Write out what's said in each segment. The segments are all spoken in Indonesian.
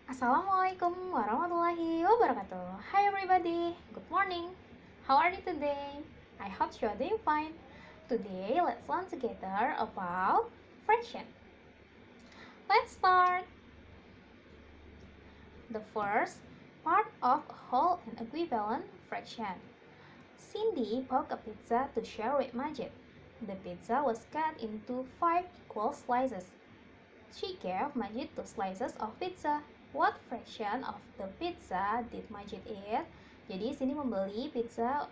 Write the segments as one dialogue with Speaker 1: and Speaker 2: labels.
Speaker 1: Assalamualaikum warahmatullahi wabarakatuh. Hi everybody, good morning. How are you today? I hope you are doing fine. Today, let's learn together about fraction. Let's start. The first part of a whole and equivalent fraction. Cindy bought a pizza to share with Majid. The pizza was cut into 5 equal slices. She gave Majid 2 slices of pizza. What fraction of the pizza did Majid eat? Jadi sini membeli pizza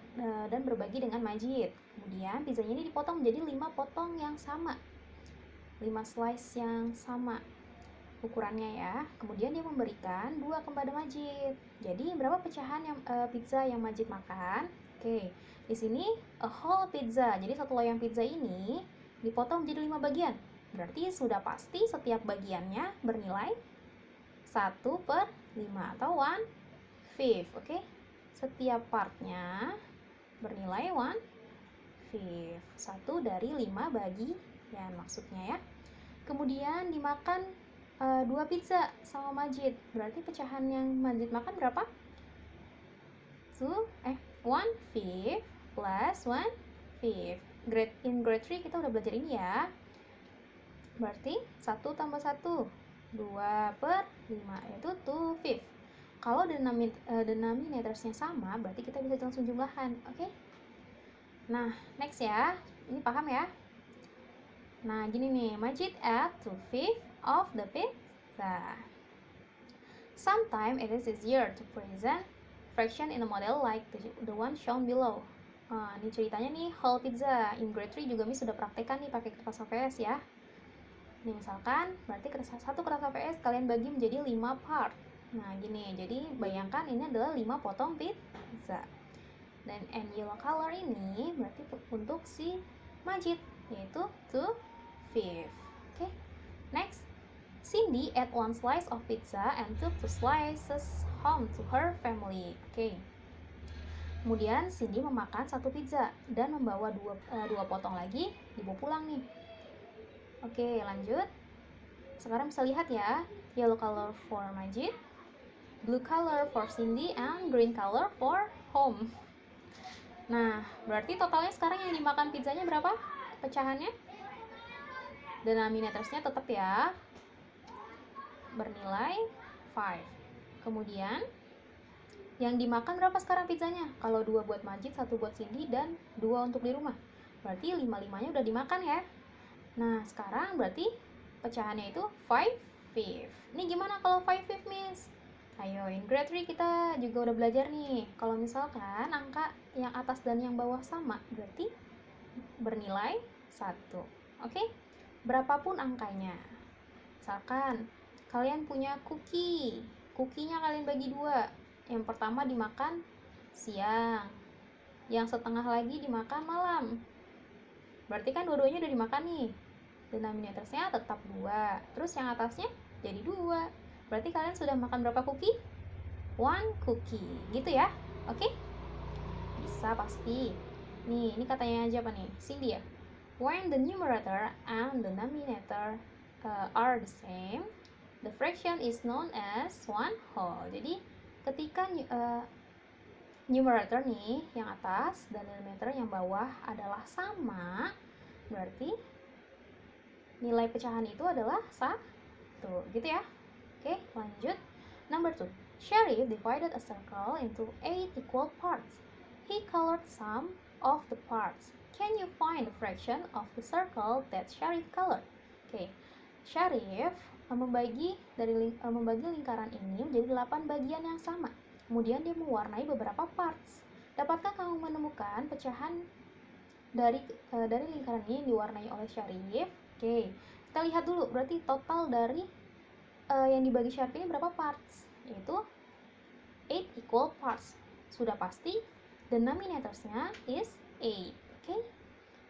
Speaker 1: dan berbagi dengan Majid. Kemudian pizzanya ini dipotong menjadi 5 potong yang sama. 5 slice yang sama ukurannya ya. Kemudian dia memberikan 2 kepada Majid. Jadi berapa pecahan yang pizza yang Majid makan? Oke. Di sini a whole pizza. Jadi satu loyang pizza ini dipotong menjadi 5 bagian. Berarti sudah pasti setiap bagiannya bernilai 1/5 atau 1/5, oke? Setiap partnya bernilai 1/5, 1 dari 5 bagian maksudnya ya. Kemudian dimakan 2 pizza sama Majid. Berarti pecahan yang Majid makan berapa? 1/5 plus 1/5. In grade 3 kita udah belajar ini ya. Berarti 1 tambah 1 2/5 yaitu 2/5. Kalau denominatorsnya sama berarti kita bisa langsung jumlahan, oke? Nah, next ya. Ini paham ya? Nah, gini nih, Majid ate 2/5 of the pizza. Sometimes it is easier to present fraction in a model like the one shown below. Ini ceritanya nih whole pizza. In grade 3 juga Miss sudah praktekkan nih pakai kertas HVS ya. Nih misalkan, berarti satu kertas HVS kalian bagi menjadi 5 part. Nah gini, jadi bayangkan ini adalah 5 potong pizza. Dan yellow color ini berarti untuk si Majid, yaitu 2/5. Oke, next. Cindy ate 1 slice of pizza and took 2 slices home to her family. Oke. Kemudian Cindy memakan 1 pizza dan membawa 2 potong lagi dibawa pulang nih. Oke, lanjut. Sekarang bisa lihat ya, yellow color for Majid, blue color for Cindy, and green color for home. Nah, berarti totalnya sekarang yang dimakan pizzanya berapa? Pecahannya? Denominatorsnya tetap ya, bernilai 5. Kemudian, yang dimakan berapa sekarang pizzanya? Kalau 2 buat Majid, 1 buat Cindy, dan 2 untuk di rumah. Berarti 5-5-nya udah dimakan ya. Nah, sekarang berarti pecahannya itu 5/5. Ini gimana kalau 5/5, Miss? Ayo, in grade 3 kita juga udah belajar nih. Kalau misalkan angka yang atas dan yang bawah sama, berarti bernilai 1. Oke? Berapapun angkanya. Misalkan kalian punya cookie. Cookie-nya kalian bagi 2. Yang pertama dimakan siang. Yang setengah lagi dimakan malam. Berarti kan dua-duanya udah dimakan nih. Denominatorsnya tetap 2. Terus yang atasnya jadi 2. Berarti kalian sudah makan berapa cookie? 1 cookie. Gitu ya? Oke? Bisa pasti. Nih, ini katanya aja apa nih? Cindy ya. When the numerator and the denominator are the same, the fraction is known as 1 whole. Jadi, ketika numerator nih yang atas dan denominator yang bawah adalah sama, berarti nilai pecahan itu adalah 1, gitu ya. Oke, lanjut. Number 2. Sharif divided a circle into 8 equal parts. He colored some of the parts. Can you find the fraction of the circle that Sharif colored? Oke, Sharif membagi lingkaran ini menjadi 8 bagian yang sama. Kemudian dia mewarnai beberapa parts. Dapatkah kamu menemukan pecahan dari lingkaran ini diwarnai oleh Sharif? Oke, kita lihat dulu. Berarti total dari yang dibagi Sharif ini berapa parts? Yaitu 8 equal parts. Sudah pasti denominatorsnya is 8. Oke.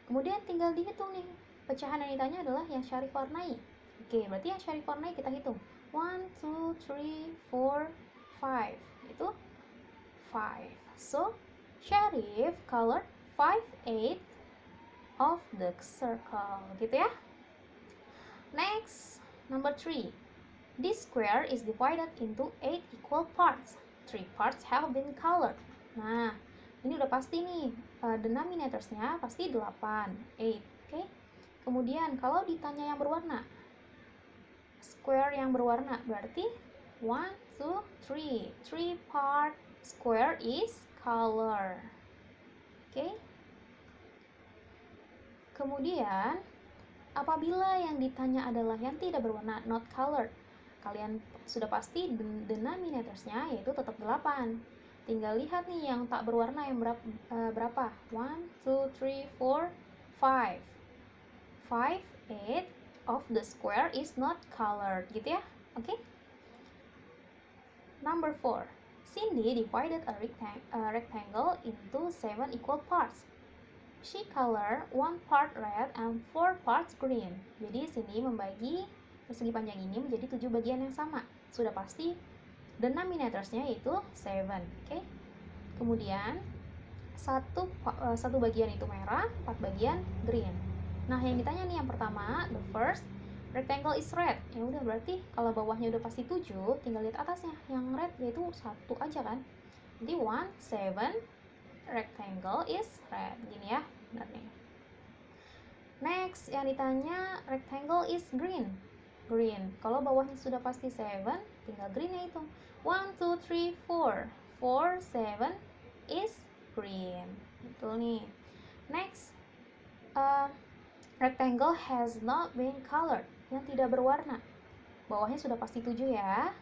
Speaker 1: Kemudian tinggal dihitung nih. Pecahan yang ditanya adalah yang Sharif warnai. Oke, berarti yang Sharif warnai kita hitung. 1, 2, 3, 4, 5. Itu 5. So, Sharif colored 5/8 of the circle. Gitu ya. Next, number 3. This square is divided into 8 equal parts. 3 parts have been colored. Nah, ini udah pasti nih, denominatorsnya pasti 8, 8, oke? Kemudian kalau ditanya yang berwarna, square yang berwarna berarti 1, 2, 3. 3 part square is color. Oke? Kemudian apabila yang ditanya adalah yang tidak berwarna, not colored, kalian sudah pasti denominatorsnya yaitu tetap 8. Tinggal lihat nih yang tak berwarna yang berapa? 1, 2, 3, 4, 5. 5, 8 of the square is not colored, gitu ya. Oke? Number 4. Cindy divided a rectangle into 7 equal parts. She colored 1 part red and 4 parts green. Jadi Cindy membagi persegi panjang ini menjadi 7 bagian yang sama. Sudah pasti denominatorsnya yaitu 7. Oke? Kemudian satu bagian itu merah, 4 bagian green. Nah, yang ditanya nih yang pertama, the first rectangle is red. Ya udah, berarti kalau bawahnya udah pasti 7, tinggal lihat atasnya. Yang red yaitu 1 aja kan. Jadi 1, 7 rectangle is red. Gini ya, benar nih. Next, yang ditanya rectangle is green. Green. Kalau bawahnya sudah pasti 7, tinggal greennya itu. 1, 2, 3, 4. 4, 7 is green. Betul nih. Next, rectangle has not been colored. Yang tidak berwarna. Bawahnya sudah pasti 7 ya.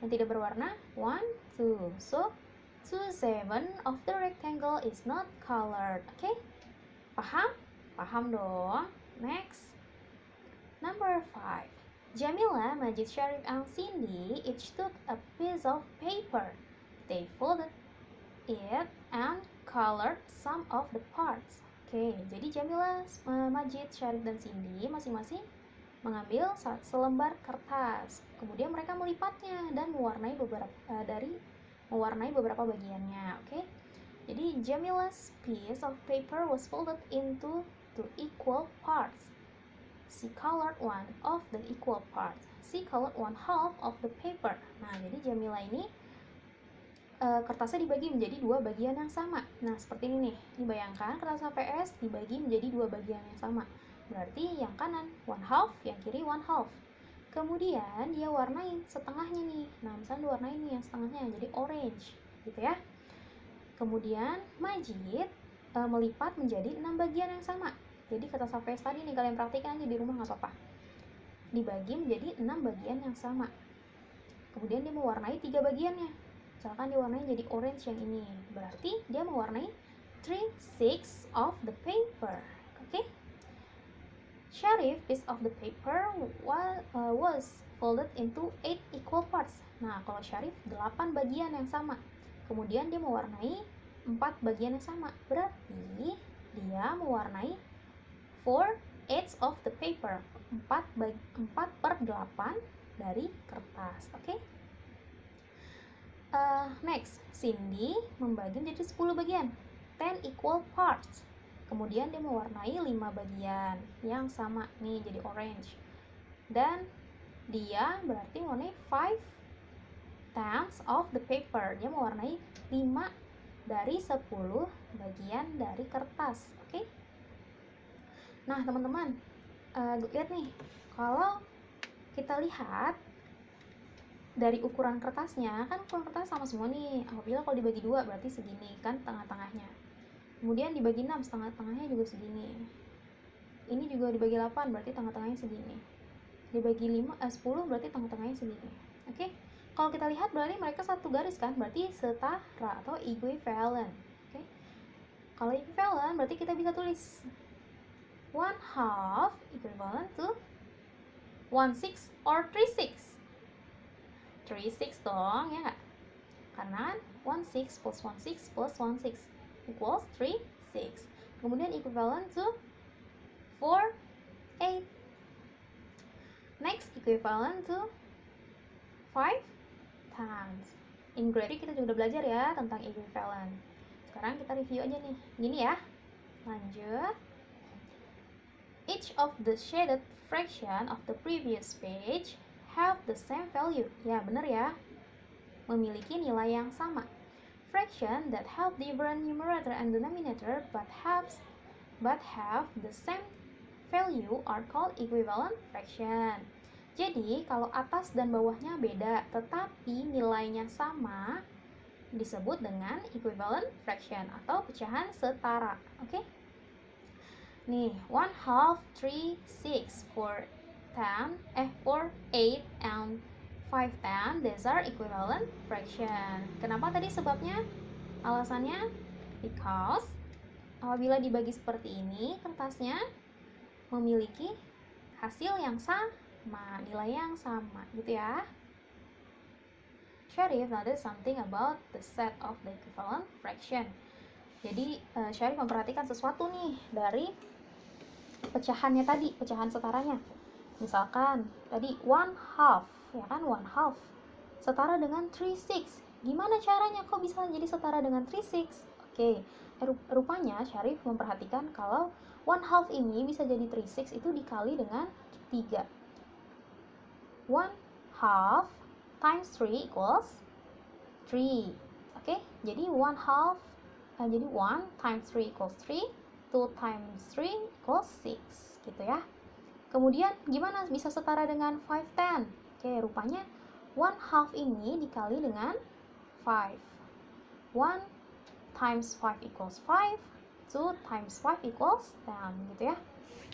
Speaker 1: Yang tidak berwarna 1, 2. So 2, 7 of the rectangle is not colored. Oke? Paham? Paham dong. Next. Number 5. Jamila, Majid, Syarif, and Cindy each took a piece of paper. They folded it and colored some of the parts. Oke, jadi Jamila, Majid, Syarif, dan Cindy masing-masing mengambil selembar kertas. Kemudian mereka melipatnya dan mewarnai beberapa bagiannya. Oke, jadi Jamila's piece of paper was folded into 2 equal parts. She colored one of the equal parts. She colored 1/2 of the paper. Nah, jadi Jamila ini kertasnya dibagi menjadi 2 bagian yang sama. Nah, seperti ini nih. Ini bayangkan kertas HVS dibagi menjadi 2 bagian yang sama. Berarti yang kanan 1/2, yang kiri 1/2. Kemudian dia warnai setengahnya nih. Nah, misalnya diwarnai nih yang setengahnya jadi orange, gitu ya. Kemudian Majid melipat menjadi 6 bagian yang sama. Jadi kertas HVS tadi nih kalian praktikan aja di rumah nggak apa-apa. Dibagi menjadi 6 bagian yang sama. Kemudian dia mewarnai 3 bagiannya. Misalkan diwarnai jadi orange yang ini. Berarti dia mewarnai 3/6 of the paper. Oke? Syarif piece of the paper was folded into 8 equal parts. Nah, kalau Syarif 8 bagian yang sama. Kemudian dia mewarnai 4 bagian yang sama. Berarti dia mewarnai 4/8 of the paper. 4/8 dari kertas. Oke? Next, Cindy membagi menjadi 10 bagian. 10 equal parts. Kemudian dia mewarnai 5 bagian yang sama nih jadi orange. Dan dia berarti mewarnai 5/10 of the paper. Dia mewarnai 5 dari 10 bagian dari kertas. Oke? Nah, teman-teman, lihat nih. Kalau kita lihat dari ukuran kertasnya, kan ukuran kertas sama semua nih. Apabila kalau dibagi 2 berarti segini kan tengah-tengahnya. Kemudian dibagi 6, setengah-tengahnya juga segini. Ini juga dibagi 8, berarti tengah-tengahnya segini. Dibagi 10, berarti tengah-tengahnya segini. Oke? Kalau kita lihat berarti mereka satu garis kan, berarti setara atau equivalent. Oke? Kalau equivalent berarti kita bisa tulis 1/2 equivalent to 1/6 or 3/6. 3/6 dong, ya nggak? Karena 1/6 plus 1/6 plus 1/6 equals 3/6. Kemudian equivalent to 4/8. Next, equivalent to 5 times. In grade 3 kita juga udah belajar ya tentang equivalent. Sekarang kita review aja nih. Gini ya. Lanjut. Each of the shaded fraction of the previous page have the same value. Ya, benar ya. Memiliki nilai yang sama. Fraction that have different numerator and denominator but have the same value are called equivalent fraction. Jadi, kalau atas dan bawahnya beda, tetapi nilainya sama, disebut dengan equivalent fraction atau pecahan setara. Oke? Nih, 1/2, 3, 6, 4, 8, and 5/10, these are equivalent fraction. Kenapa tadi sebabnya? Alasannya, because apabila dibagi seperti ini, kertasnya memiliki hasil yang sama, nilai yang sama, gitu ya. Syarif noticed something about the set of the equivalent fraction. Jadi, Syarif memperhatikan sesuatu nih dari pecahannya tadi, pecahan setaranya. Misalkan, tadi 1/2, ya kan, 1/2 setara dengan 3/6. Gimana caranya kok bisa jadi setara dengan 3/6? Oke, rupanya Syarif memperhatikan kalau 1/2 ini bisa jadi 3/6 itu dikali dengan 3. 1/2 times 3 equals 3. Oke, jadi 1/2, jadi 1 times 3 equals 3, 2 times 3 equals 6, gitu ya. Kemudian gimana bisa setara dengan 5/10? Oke, rupanya 1/2 ini dikali dengan 5. 1 times 5 equals 5, 2 times 5 equals 10, gitu ya.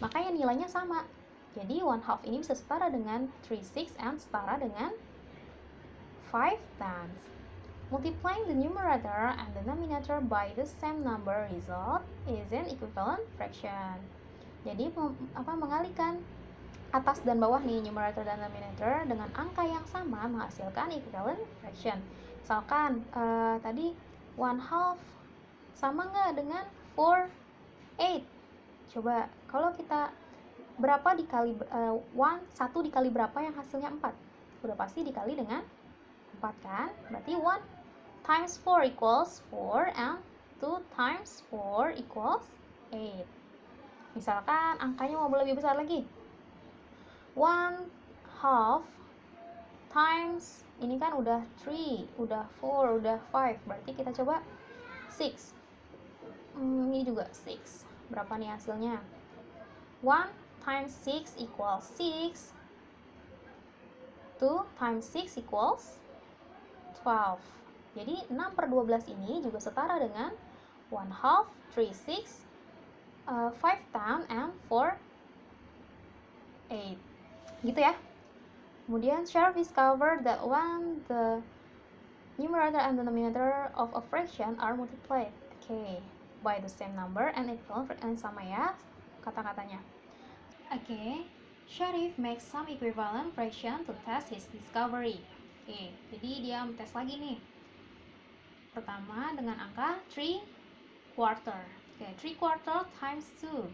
Speaker 1: Makanya nilainya sama. Jadi 1/2 ini bisa setara dengan 3/6 and setara dengan 5/10. Multiplying the numerator and denominator by the same number result is an equivalent fraction. Jadi mengalihkan atas dan bawah nih, numerator dan denominator dengan angka yang sama menghasilkan equivalent fraction. Misalkan tadi 1/2 sama nggak dengan 4/8? Coba kalau kita berapa dikali 1 dikali berapa yang hasilnya 4? Udah pasti dikali dengan 4 kan? Berarti 1 times 4 equals 4 and 2 times 4 equals 8. Misalkan angkanya mau lebih besar lagi, 1/2 times, ini kan udah 3, udah 4, udah 5, berarti kita coba 6. Ini juga 6. Berapa nih hasilnya? 1 times 6 equals 6. 2 times 6 equals 12. Jadi 6/12 ini juga setara dengan 1/2, 3/6, 5/10, and 4/8. Gitu ya. Kemudian Syarif discovered that when the numerator and denominator of a fraction are multiplied, by the same number and equivalent fraction, sama ya kata-katanya. Syarif makes some equivalent fraction to test his discovery. Jadi dia tes lagi nih. Pertama dengan angka 3/4. 3/4 times 2.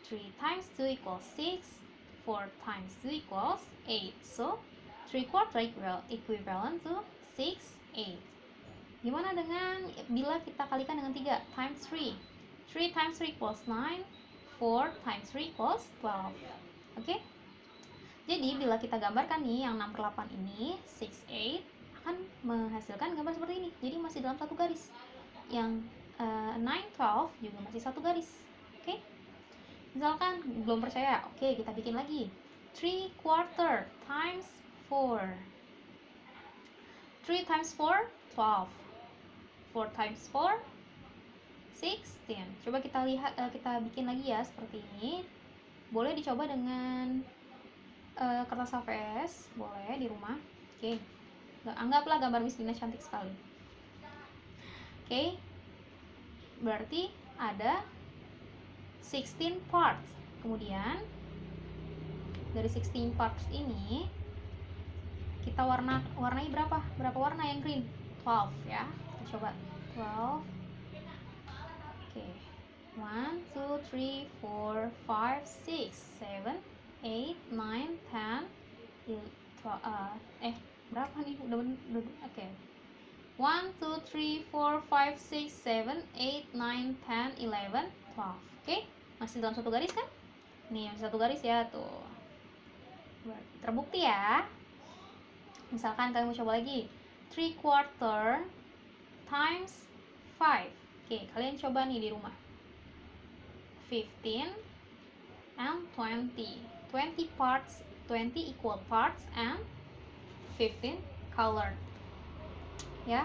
Speaker 1: 3 times 2 equals 6. 4 times 2 equals 8. So, 3/4 equivalent to 6/8. Gimana dengan bila kita kalikan dengan 3 times 3? 3 times 3 equals 9. 4 times 3 equals 12. Oke? Jadi, bila kita gambarkan nih yang 6/8 ini, 6/8, akan menghasilkan gambar seperti ini. Jadi, masih dalam satu garis. Yang 9/12 juga masih satu garis. Oke? Misalkan belum percaya, kita bikin lagi. 3/4 times 4. 3 times 4, 12. 4 times 4, 16. Coba kita lihat, kita bikin lagi ya seperti ini. Boleh dicoba dengan kertas HVS, boleh di rumah. Anggaplah gambar Miss Dina cantik sekali. Berarti ada 16 parts. Kemudian dari 16 parts ini kita warnai berapa warna yang green? 12 ya. Kita coba 12. 1, 2, 3, 4, 5, 6, 7, 8, 9, 10, 12. Berapa nih? Udah 1, 2, 3, 4, 5, 6, 7, 8, 9, 10, 11, 12. Masih dalam satu garis kan? Nih, masih satu garis ya, tuh. Terbukti ya. Misalkan kalian mau coba lagi, 3/4 times 5. Oke, kalian coba nih di rumah. 15 and 20. 20 parts, 20 equal parts and 15 colored. Ya.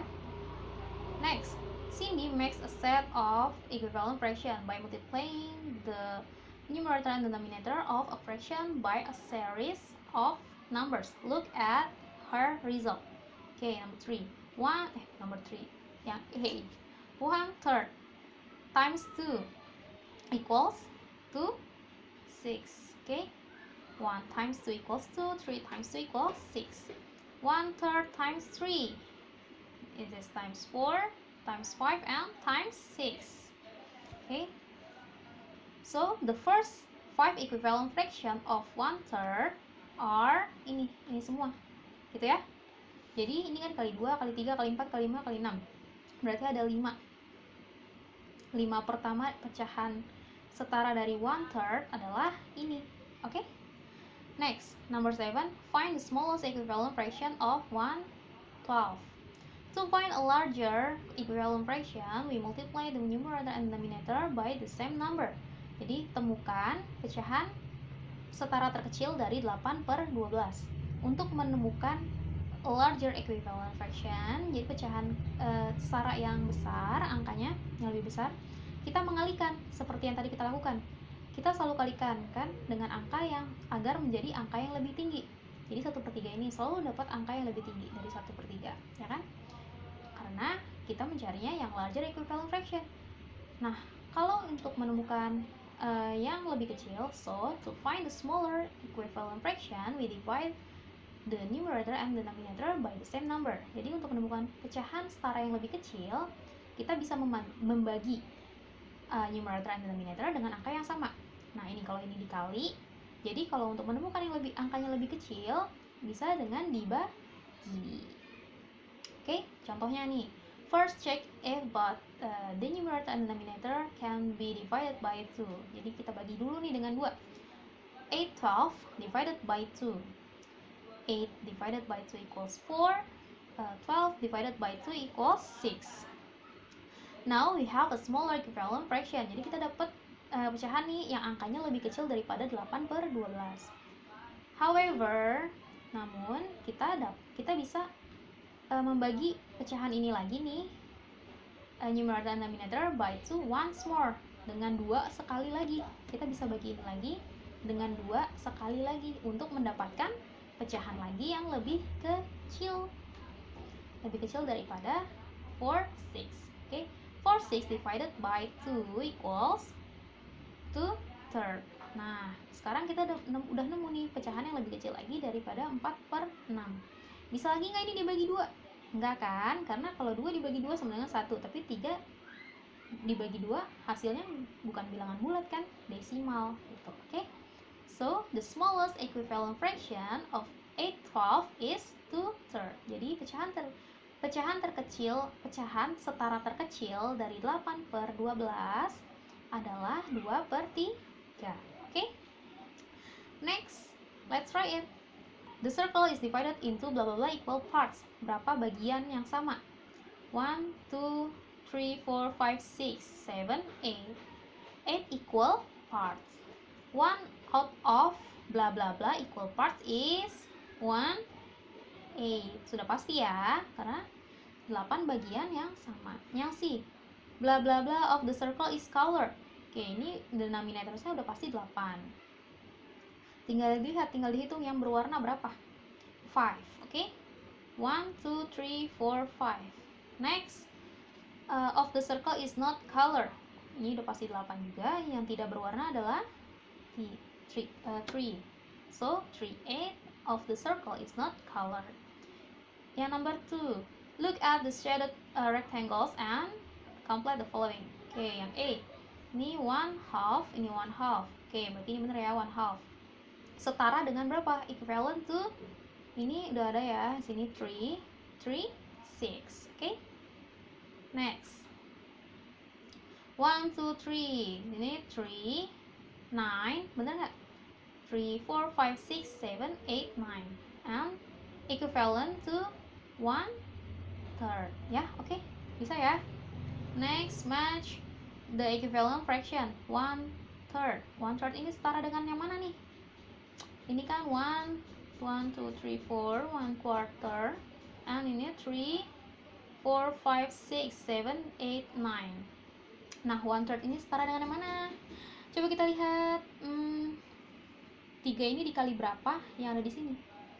Speaker 1: Next, Cindy makes a set of equivalent fraction by multiplying the numerator and denominator of a fraction by a series of numbers. Look at her result. Okay, number 3. Number 3. Yang A. 1/3 times 2 equals 2, 6. Okay, 1 times 2 equals 2, 3 times 2 equals 6. 1/3 times 3. It is times 4, times 5, and times 6. Okay, so the first 5 equivalent fraction of 1/3 are ini semua, gitu ya. Jadi ini kan kali 2, kali 3, kali 4, kali 5, kali 6. Berarti ada 5. 5 pertama pecahan setara dari 1/3 adalah ini. Oke. Next, number 7, find the smallest equivalent fraction of 1/12. To find a larger equivalent fraction, we multiply the numerator and denominator by the same number. Jadi, temukan pecahan setara terkecil dari 8/12. Untuk menemukan a larger equivalent fraction, jadi pecahan setara yang besar, angkanya yang lebih besar, kita mengalikan seperti yang tadi kita lakukan. Kita selalu kalikan kan dengan angka yang agar menjadi angka yang lebih tinggi. Jadi 1/3 ini selalu dapat angka yang lebih tinggi dari 1/3, ya kan? Karena kita mencarinya yang larger equivalent fraction. Nah, kalau untuk menemukan yang lebih kecil, so to find the smaller equivalent fraction, we divide the numerator and denominator by the same number. Jadi untuk menemukan pecahan setara yang lebih kecil, kita bisa membagi numerator and denominator dengan angka yang sama. Nah, ini kalau ini dikali, jadi kalau untuk menemukan yang angkanya lebih kecil, bisa dengan dibagi. Oke, contohnya nih. First check if the numerator and denominator can be divided by 2. Jadi kita bagi dulu nih dengan 2. 8/12 divided by 2. 8 divided by 2 equals 4. 12 divided by 2 equals 6. Now we have a smaller equivalent fraction. Jadi kita dapat pecahan nih yang angkanya lebih kecil daripada 8/12. However, namun kita bisa membagi pecahan ini lagi nih, numerator dan denominator by 2 once more, dengan 2 sekali lagi. Kita bisa bagi ini lagi dengan 2 sekali lagi untuk mendapatkan pecahan lagi yang lebih kecil daripada 4/6. Okay, 4/6 divided by 2 equals 2/3. Nah, sekarang kita udah nemu nih pecahan yang lebih kecil lagi daripada 4/6. Bisa lagi nggak ini dibagi 2? Enggak kan? Karena kalau 2 dibagi 2 sama dengan 1, tapi 3 dibagi 2 hasilnya bukan bilangan bulat kan? Desimal gitu. Oke? So, the smallest equivalent fraction of 8/12 is 2/3. Jadi pecahan setara terkecil dari 8/12 adalah 2/3. Oke? Next, let's try it. The circle is divided into blah blah blah equal parts. Berapa bagian yang sama? 1, 2, 3, 4, 5, 6, 7, 8. 8 equal parts. 1 out of blah blah blah equal parts is 1/8. Sudah pasti ya, karena 8 bagian yang sama. Yang C, blah blah blah of the circle is colored. Oke, ini denominatornya udah pasti 8. Tinggal dihitung yang berwarna berapa? 5, oke? 1, 2, 3, 4, 5. Next, of the circle is not colored. Ini udah pasti 8 juga. Yang tidak berwarna adalah 3. So, 3/8 of the circle is not colored. Yang number 2, look at the shaded rectangles and complete the following. Oke, yang A, ini 1/2, ini 1/2. Oke, berarti ini bener ya, 1/2. Setara dengan berapa? Equivalent to, ini udah ada ya, sini 3, 6. Oke? Next, 1, 2, 3. Ini 3, 9. Bener nggak? 3, 4, 5, 6, 7, 8, 9, and equivalent to 1/3 ya. Oke, bisa ya. Next, match the equivalent fraction 1/3. 1/3 ini setara dengan yang mana nih? Ini kan 1, 2, 3, 4, 1/4, and ini 3, 4, 5, 6, 7, 8, 9. Nah, 1/3 ini setara dengan yang mana? Coba kita lihat. 3 ini dikali berapa yang ada di sini?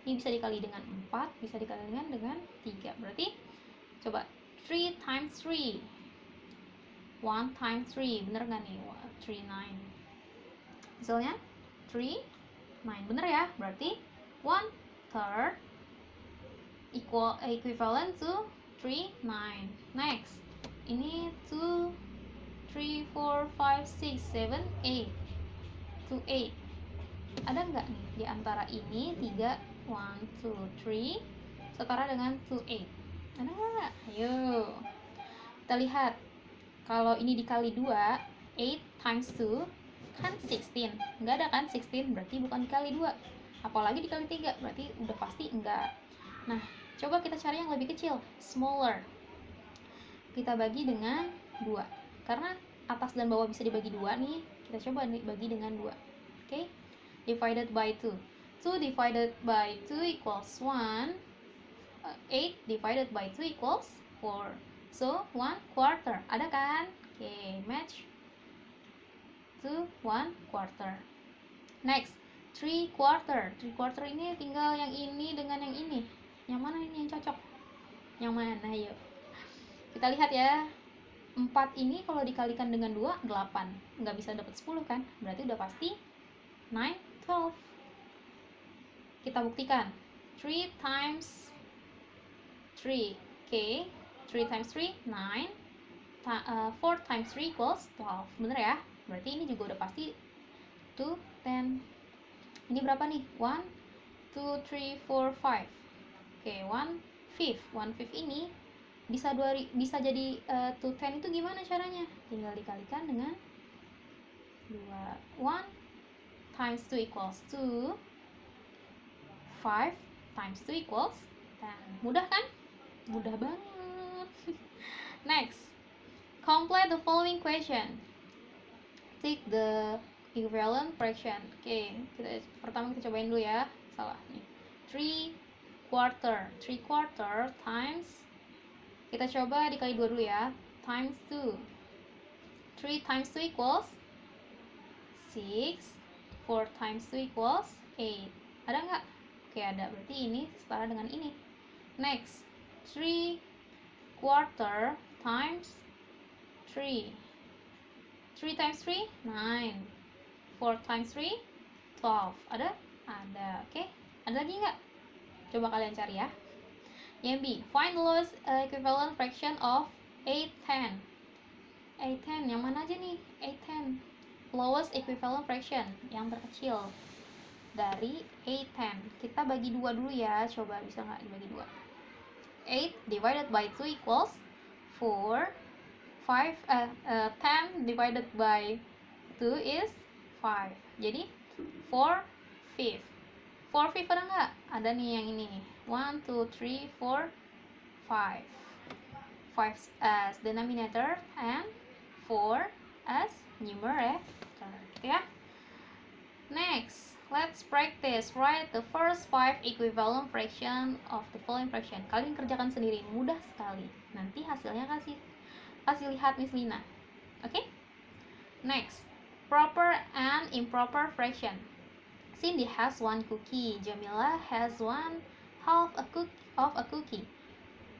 Speaker 1: Ini bisa dikali dengan 4, bisa dikali dengan 3. Berarti coba 3 times 3. 1 times 3. Bener nggak nih? 3, 9. Hasilnya 3, 9. Bener ya? Berarti 1/3 equivalent to 3, 9. Next. Ini 2, 3, 4, 5, 6, 7, 8. 2, 8. Ada nggak nih di antara ini 3, 1, 2, 3 setara dengan 2, 8? Ada nggak? Ayo kita lihat. Kalau ini dikali 2, 8 times 2 kan 16. Nggak ada kan 16, berarti bukan dikali 2. Apalagi dikali 3, berarti udah pasti enggak. Nah, coba kita cari yang lebih kecil, smaller. Kita bagi dengan 2. Karena atas dan bawah bisa dibagi 2 nih, kita coba bagi dengan 2. Oke? Divided by 2. 2 divided by 2 equals 1. 8 divided by 2 equals 4. So, 1/4. Ada kan? Oke, match to 1/4. Next, 3/4. 3/4 ini tinggal yang ini dengan yang ini. Yang mana ini yang cocok? Yang mana? Yuk. Kita lihat ya. 4 ini kalau dikalikan dengan 2, 8. Nggak bisa dapat 10 kan? Berarti udah pasti 9, 12. Kita buktikan. 3 times 3. Oke. 3 times 3, 9. 4 times 3 equals 12. Bener ya? Berarti ini juga udah pasti 2, 10. Ini berapa nih? 1, 2, 3, 4, 5. Oke, 1/5. 1/5 ini bisa jadi 2/10 itu gimana caranya? Tinggal dikalikan dengan 2. 1 times 2 equals 2. 5 times 2 equals 10. Mudah kan? Mudah banget. Next, complete the following question. Take the equivalent fraction. Oke, pertama kita cobain dulu ya. Salah nih. 3/4. 3/4 times, kita coba dikali 2 dulu ya. Times 2. 3 times 2 equals 6. 4 times 2 equals 8. Ada nggak? Oke, ada. Berarti ini setara dengan ini. Next, 3/4 times 3. 3 times 3, 9. 4 times 3, 12. Ada? Ada. Oke. Ada lagi nggak? Coba kalian cari ya. Yang B, find the lowest equivalent fraction of 8/10. 8/10 yang mana aja nih? 8/10. Lowest equivalent fraction, yang terkecil dari 8/10. Kita bagi 2 dulu ya. Coba bisa nggak dibagi 2? 8 divided by 2 equals 4. 10 divided by 2 is 5. Jadi 4/5. 4/5 ada nggak? Ada nih yang ini. 1, 2, 3, 4, 5. 5 as denominator and 4 as numerator. Gitu ya. Next, let's practice. Write the first 5 equivalent fraction of the following fraction. Kalian kerjakan sendiri, mudah sekali. Nanti hasilnya kasih lihat Miss Lina. Oke? Next, proper and improper fraction. Cindy has 1 cookie. Jamila has 1/2 of a cookie.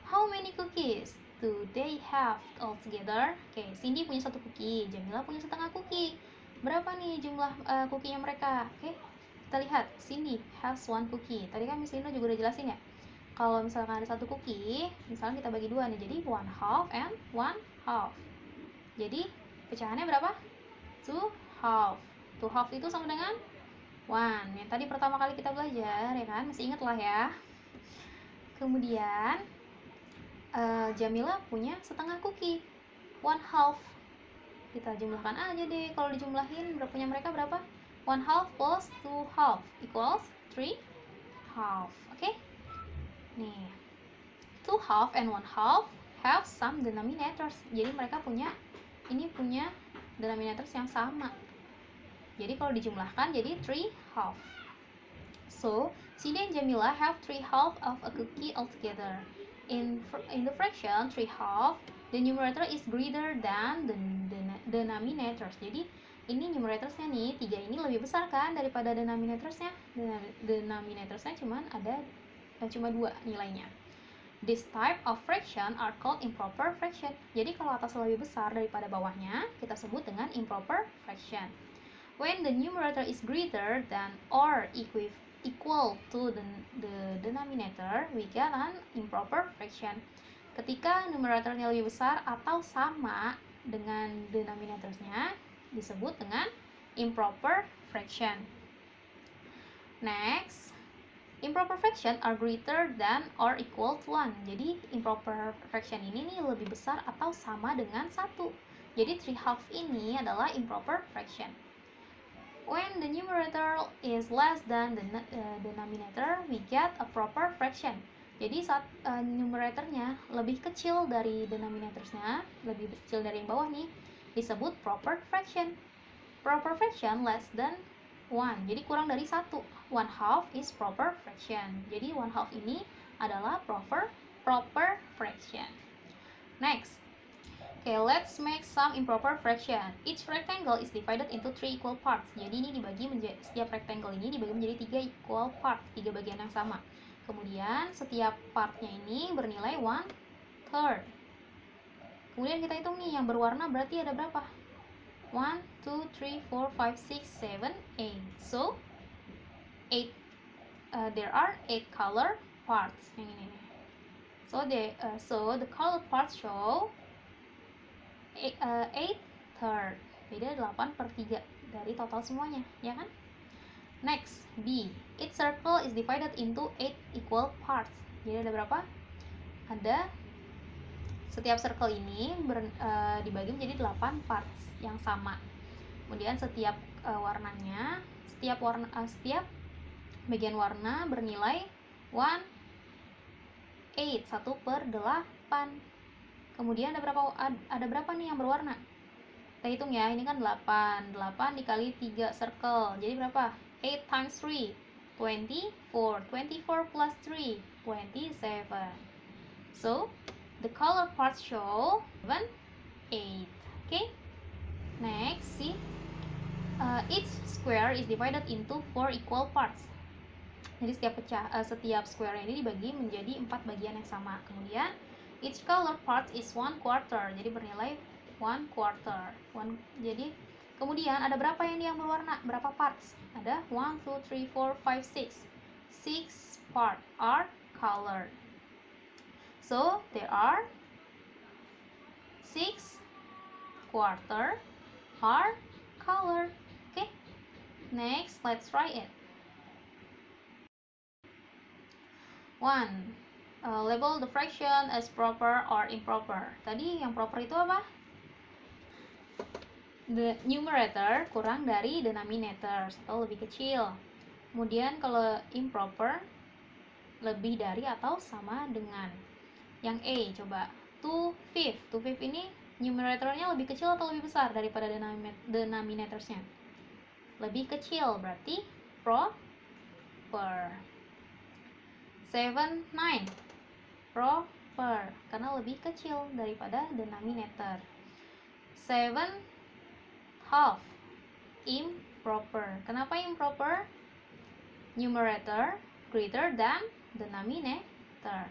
Speaker 1: How many cookies do they have altogether? Oke, Cindy punya 1 cookie, Jamila punya 1/2 cookie. Berapa nih jumlah cookie-nya mereka? Oke, kita lihat. Cindy has 1 cookie. Tadi kan Miss Lina juga udah jelasin ya. Kalau misalkan ada 1 cookie, misalnya kita bagi 2 nih, jadi 1/2 and 1/2. Jadi pecahannya berapa? 2/2. 2/2 itu sama dengan 1. Yang tadi pertama kali kita belajar, ya kan? Masih inget lah ya. Kemudian Jamila punya 1/2 cookie, 1/2. Kita jumlahkan aja deh. Kalau dijumlahin punya mereka berapa? 1/2 plus 2/2 equals 3/2. Oke? Nih, 2/2 and 1/2 have some denominators. Jadi mereka punya denominators yang sama. Jadi kalau dijumlahkan jadi 3/2. So, Cindy and Jamila have 3/2 of a cookie altogether. In the fraction 3/2, the numerator is greater than the denominators. Jadi ini numeratorsnya nih, 3 ini lebih besar kan daripada denominatorsnya. Denominatorsnya cuma 2 nilainya. This type of fraction are called improper fraction. Jadi kalau atas lebih besar daripada bawahnya, kita sebut dengan improper fraction. When the numerator is greater than or equal to the denominator, we get an improper fraction. Ketika numeratornya lebih besar atau sama dengan denominatorsnya, disebut dengan improper fraction. Next, improper fraction are greater than or equal to 1. Jadi improper fraction ini nih lebih besar atau sama dengan 1. Jadi 3/2 ini adalah improper fraction. When the numerator is less than the denominator, we get a proper fraction. Jadi saat numeratornya lebih kecil dari denominatorsnya, lebih kecil dari yang bawah nih, disebut proper fraction. Proper fraction less than 1, jadi kurang dari 1. 1/2 is proper fraction. Jadi 1/2 ini adalah proper fraction. Next. Okay, let's make some improper fraction. Each rectangle is divided into 3 equal parts. Jadi ini dibagi menjadi, setiap rectangle ini dibagi menjadi 3 equal part, 3 bagian yang sama. Kemudian setiap partnya ini bernilai 1/3. Kemudian kita hitung nih, yang berwarna berarti ada berapa? 1, 2, 3, 4, 5, 6, 7, 8. So, there are 8 color parts. Yang ini nih. So the color parts show 8/3. Beda 8/3 dari total semuanya, ya kan? Next, B. Each circle is divided into 8 equal parts. Jadi ada berapa? Ada, setiap circle ini dibagi menjadi 8 parts yang sama. Kemudian setiap warnanya, setiap bagian warna bernilai 1/8, 1/8. Kemudian ada berapa nih yang berwarna? Kita hitung ya, ini kan 8 dikali 3 circle, jadi berapa? 8 times 3, 24. 24 plus 3, 27. So, the color parts show 7, 8. Okay? Next, see, each square is divided into 4 equal parts. Jadi setiap square ini dibagi menjadi 4 bagian yang sama. Kemudian each color part is 1/4, jadi bernilai 1/4. Jadi kemudian ada berapa yang berwarna? Berapa parts? Ada 1, 2, 3, 4, 5, 6. 6 part are colored. So there are 6/4 are colored. Okay. Next, let's try it. 1. Label the fraction as proper or improper. Tadi yang proper itu apa? The numerator kurang dari denominator atau lebih kecil. Kemudian kalau improper, lebih dari atau sama dengan. Yang A, coba 2/5. 2/5 ini numeratornya lebih kecil atau lebih besar daripada denominatorsnya? Lebih kecil, berarti proper. 7/9 proper, karena lebih kecil daripada denominator. 7/2 improper. Kenapa improper? Numerator greater than denominator.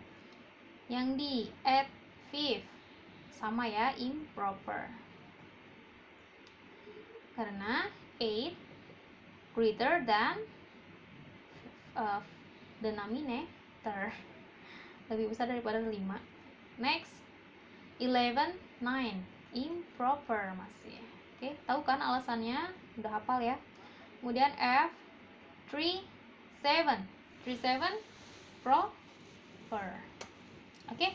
Speaker 1: Yang D, 8/5 sama ya, improper, karena 8 greater than denominator, lebih besar daripada 5. Next, 11/9 improper masih. Oke, tahu kan alasannya? Udah hafal ya. Kemudian F, 3/7 proper. Oke.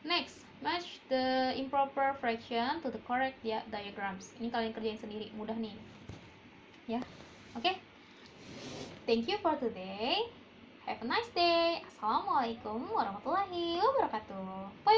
Speaker 1: Next, match the improper fraction to the correct diagrams. Ini kalian kerjain sendiri, mudah nih. Ya. Oke? Thank you for today. Have a nice day. Assalamualaikum warahmatullahi wabarakatuh. Bye.